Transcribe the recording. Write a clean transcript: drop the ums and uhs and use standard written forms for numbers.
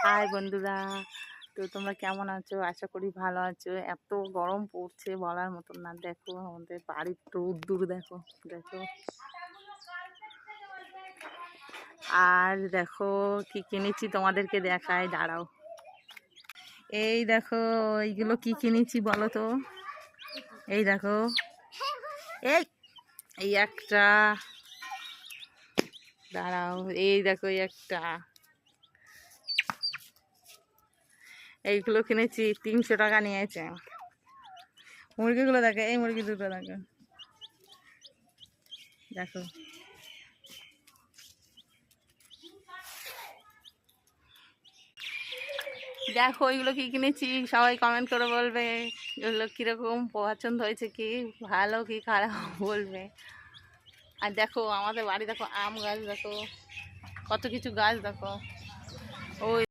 High বন্ধুরা, তো তোমরা কেমন আছো? আশা করি ভালো আছো। এত গরম পড়ছে বলার মতন না। দেখো আমাদের বাড়ির রোদ্দুর, দেখো দেখো। আর দেখো কি কিনেছি তোমাদেরকে দেখাই, দাঁড়াও। এই দেখো, এইগুলো কি কিনেছি বলো তো। এই দেখো, এই এই একটা, দাঁড়াও, এই দেখো এই একটা। এইগুলো কিনেছি, 300 টাকা নিয়েছে। মুরগিগুলো দেখো, এই মুরগি দুটো দেখো, দেখো। দেখো এগুলো কি কিনেছি, সবাই কমেন্ট করে বলবে এগুলো কীরকম পছন্দ হয়েছে, কি ভালো কি খারাপ বলবে। আর দেখো আমাদের বাড়ি, দেখো আম গাছ, দেখো কত কিছু গাছ, দেখো ওই